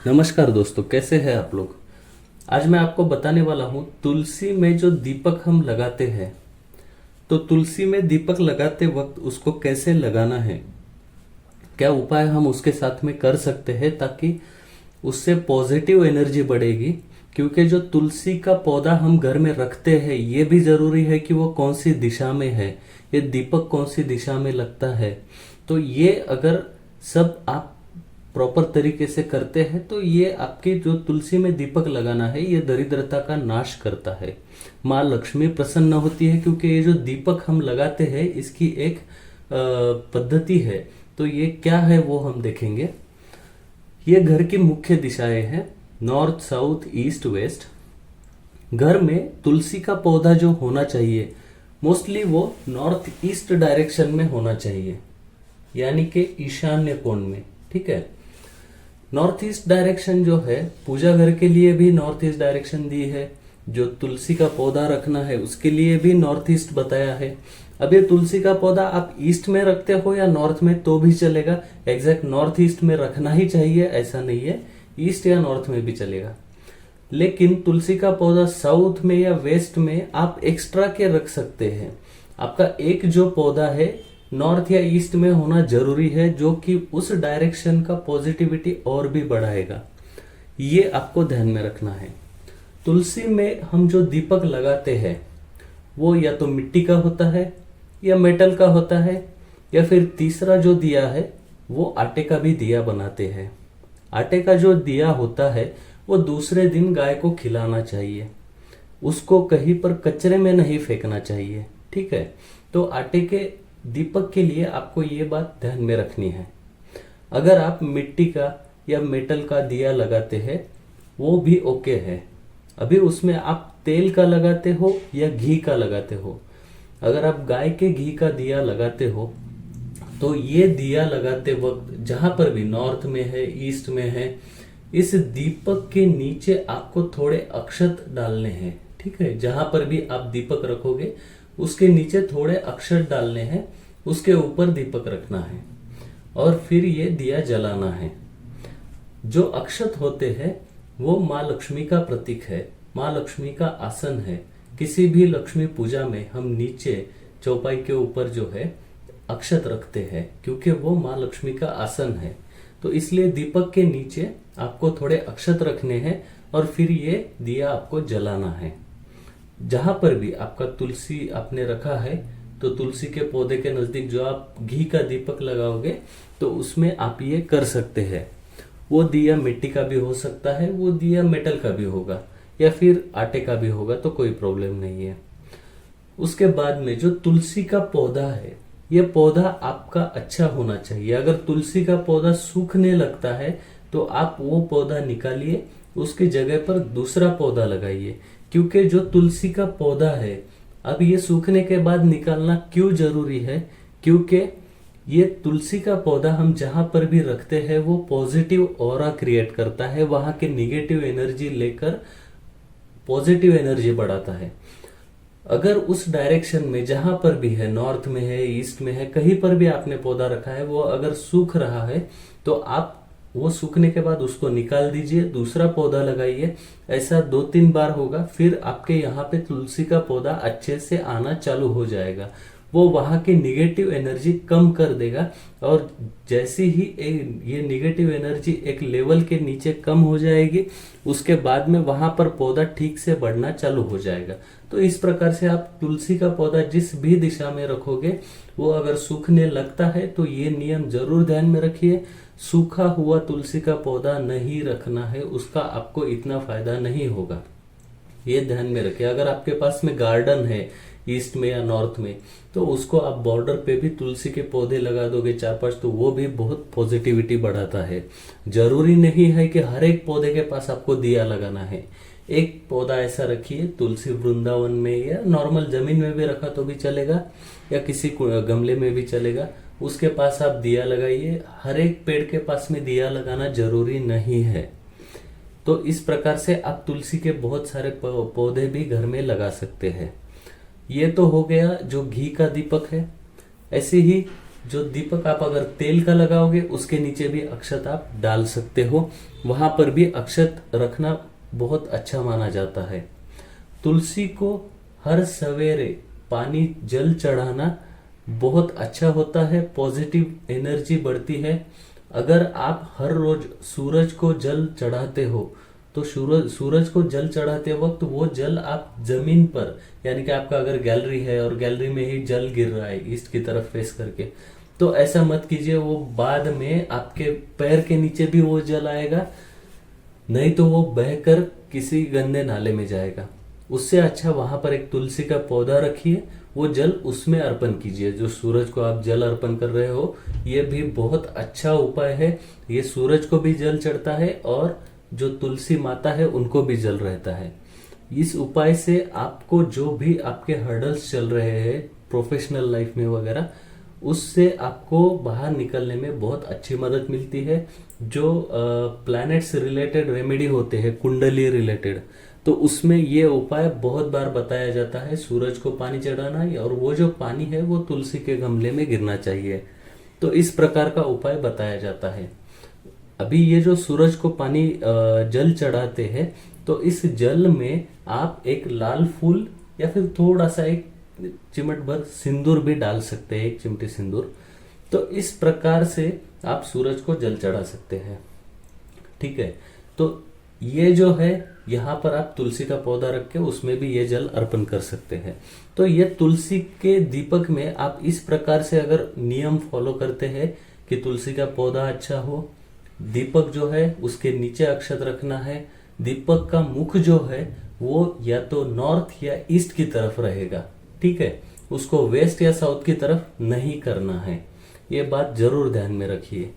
नमस्कार दोस्तों, कैसे हैं आप लोग। आज मैं आपको बताने वाला हूँ तुलसी में जो दीपक हम लगाते हैं, तो तुलसी में दीपक लगाते वक्त उसको कैसे लगाना है, क्या उपाय हम उसके साथ में कर सकते हैं ताकि उससे पॉजिटिव एनर्जी बढ़ेगी। क्योंकि जो तुलसी का पौधा हम घर में रखते हैं ये भी जरूरी है कि वो कौन सी दिशा में है, ये दीपक कौन सी दिशा में लगता है। तो ये अगर सब आप प्रॉपर तरीके से करते हैं तो ये आपके जो तुलसी में दीपक लगाना है ये दरिद्रता का नाश करता है। माँ लक्ष्मी प्रसन्न होती है क्योंकि ये जो दीपक हम लगाते हैं इसकी एक पद्धति है। तो ये क्या है वो हम देखेंगे। ये घर की मुख्य दिशाएं हैं, नॉर्थ साउथ ईस्ट वेस्ट। घर में तुलसी का पौधा जो होना चाहिए मोस्टली वो नॉर्थ ईस्ट डायरेक्शन में होना चाहिए, यानी कि ईशान्य कोण में। ठीक है, नॉर्थ ईस्ट डायरेक्शन जो है पूजा घर के लिए भी नॉर्थ ईस्ट डायरेक्शन दी है, जो तुलसी का पौधा रखना है उसके लिए भी नॉर्थ ईस्ट बताया है। अब ये तुलसी का पौधा आप ईस्ट में रखते हो या नॉर्थ में तो भी चलेगा, एग्जैक्ट नॉर्थ ईस्ट में रखना ही चाहिए ऐसा नहीं है, ईस्ट या नॉर्थ में भी चलेगा। लेकिन तुलसी का पौधा साउथ में या वेस्ट में आप एक्स्ट्रा के रख सकते हैं। आपका एक जो पौधा है नॉर्थ या ईस्ट में होना जरूरी है, जो कि उस डायरेक्शन का पॉजिटिविटी और भी बढ़ाएगा। ये आपको ध्यान में रखना है। तुलसी में हम जो दीपक लगाते हैं वो या तो मिट्टी का होता है या मेटल का होता है, या फिर तीसरा जो दिया है वो आटे का भी दिया बनाते हैं। आटे का जो दिया होता है वो दूसरे दिन गाय को खिलाना चाहिए, उसको कहीं पर कचरे में नहीं फेंकना चाहिए। ठीक है, तो आटे के दीपक के लिए आपको ये बात ध्यान में रखनी है। अगर आप मिट्टी का या मेटल का दिया लगाते हैं वो भी ओके है। अभी उसमें आप तेल का लगाते हो या घी का लगाते हो। अगर आप गाय के घी का दिया लगाते हो तो ये दिया लगाते वक्त जहां पर भी नॉर्थ में है ईस्ट में है, इस दीपक के नीचे आपको थोड़े अक्षत डालने हैं। ठीक है, जहां पर भी आप दीपक रखोगे उसके नीचे थोड़े अक्षत डालने हैं, उसके ऊपर दीपक रखना है और फिर ये दिया जलाना है। जो अक्षत होते हैं वो माँ लक्ष्मी का प्रतीक है, माँ लक्ष्मी का आसन है। किसी भी लक्ष्मी पूजा में हम नीचे चौपाई के ऊपर जो है अक्षत रखते हैं क्योंकि वो माँ लक्ष्मी का आसन है। तो इसलिए दीपक के नीचे आपको थोड़े अक्षत रखने हैं और फिर ये दिया आपको जलाना है। जहां पर भी आपका तुलसी आपने रखा है तो तुलसी के पौधे के नजदीक जो आप घी का दीपक लगाओगे तो उसमें आप ये कर सकते हैं। वो दिया मिट्टी का भी हो सकता है, वो दिया मेटल का भी होगा या फिर आटे का भी होगा, तो कोई प्रॉब्लम नहीं है। उसके बाद में जो तुलसी का पौधा है ये पौधा आपका अच्छा होना चाहिए। अगर तुलसी का पौधा सूखने लगता है तो आप वो पौधा निकालिए, उसकी जगह पर दूसरा पौधा लगाइए। क्योंकि जो तुलसी का पौधा है अब ये सूखने के बाद निकालना क्यों जरूरी है, क्योंकि ये तुलसी का पौधा हम जहां पर भी रखते हैं वो पॉजिटिव ऑरा क्रिएट करता है, वहां के निगेटिव एनर्जी लेकर पॉजिटिव एनर्जी बढ़ाता है। अगर उस डायरेक्शन में जहां पर भी है, नॉर्थ में है ईस्ट में है, कहीं पर भी आपने पौधा रखा है वो अगर सूख रहा है तो आप वो सूखने के बाद उसको निकाल दीजिए, दूसरा पौधा लगाइए। ऐसा 2-3 बार होगा, फिर आपके यहाँ पे तुलसी का पौधा अच्छे से आना चालू हो जाएगा। वो वहां की निगेटिव एनर्जी कम कर देगा और जैसे ही ये निगेटिव एनर्जी एक लेवल के नीचे कम हो जाएगी उसके बाद में वहां पर पौधा ठीक से बढ़ना चालू हो जाएगा। तो इस प्रकार से आप तुलसी का पौधा जिस भी दिशा में रखोगे वो अगर सूखने लगता है तो ये नियम जरूर ध्यान में रखिए, सूखा हुआ तुलसी का पौधा नहीं रखना है, उसका आपको इतना फायदा नहीं होगा, ये ध्यान में रखिए। अगर आपके पास में गार्डन है ईस्ट में या नॉर्थ में तो उसको आप बॉर्डर पे भी तुलसी के पौधे लगा दोगे 4-5, तो वो भी बहुत पॉजिटिविटी बढ़ाता है। जरूरी नहीं है कि हर एक पौधे के पास आपको दिया लगाना है। एक पौधा ऐसा रखिए तुलसी वृंदावन में या नॉर्मल जमीन में भी रखा तो भी चलेगा या किसी गमले में भी चलेगा, उसके पास आप दिया लगाइए। हर एक पेड़ के पास में दिया लगाना जरूरी नहीं है। तो इस प्रकार से आप तुलसी के बहुत सारे पौधे भी घर में लगा सकते हैं। ये तो हो गया जो घी का दीपक है। ऐसे ही जो दीपक आप अगर तेल का लगाओगे उसके नीचे भी अक्षत आप डाल सकते हो, वहां पर भी अक्षत रखना बहुत अच्छा माना जाता है। तुलसी को हर सवेरे पानी जल चढ़ाना बहुत अच्छा होता है, पॉजिटिव एनर्जी बढ़ती है। अगर आप हर रोज सूरज को जल चढ़ाते हो तो सूरज को जल चढ़ाते वक्त वो जल आप जमीन पर, यानी कि आपका अगर गैलरी है और गैलरी में ही जल गिर रहा है ईस्ट की तरफ फेस करके, तो ऐसा मत कीजिए। वो बाद में आपके पैर के नीचे भी वो जल आएगा, नहीं तो वो बहकर किसी गंदे नाले में जाएगा। उससे अच्छा वहां पर एक तुलसी का पौधा रखिए, वो जल उसमें अर्पण कीजिए। जो सूरज को आप जल अर्पण कर रहे हो, ये भी बहुत अच्छा उपाय है। ये सूरज को भी जल चढ़ता है और जो तुलसी माता है उनको भी जल रहता है। इस उपाय से आपको जो भी आपके हर्डल्स चल रहे हैं प्रोफेशनल लाइफ में वगैरह, उससे आपको बाहर निकलने में बहुत अच्छी मदद मिलती है। जो प्लैनेट से रिलेटेड रेमेडी होते हैं, कुंडली रिलेटेड, तो उसमें ये उपाय बहुत बार बताया जाता है। सूरज को पानी चढ़ाना, और वो जो पानी है वो तुलसी के गमले में गिरना चाहिए। तो इस प्रकार का उपाय बताया जाता है। अभी ये जो सूरज को पानी जल चढ़ाते हैं, तो इस जल में आप एक लाल फूल या फिर थोड़ा सा एक चिमट भर सिंदूर भी डाल सकते हैं, एक चिमटी सिंदूर। तो इस प्रकार से आप सूरज को जल चढ़ा सकते हैं। ठीक है, तो ये जो है यहाँ पर आप तुलसी का पौधा रख के उसमें भी ये जल अर्पण कर सकते हैं। तो ये तुलसी के दीपक में आप इस प्रकार से अगर नियम फॉलो करते हैं कि तुलसी का पौधा अच्छा हो, दीपक जो है उसके नीचे अक्षत रखना है, दीपक का मुख जो है वो या तो नॉर्थ या ईस्ट की तरफ रहेगा। ठीक है, उसको वेस्ट या साउथ की तरफ नहीं करना है, ये बात जरूर ध्यान में रखिए।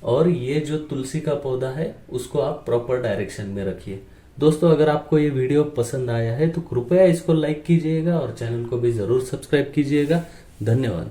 और ये जो तुलसी का पौधा है उसको आप प्रॉपर डायरेक्शन में रखिए। दोस्तों, अगर आपको ये वीडियो पसंद आया है तो कृपया इसको लाइक कीजिएगा और चैनल को भी जरूर सब्सक्राइब कीजिएगा। धन्यवाद।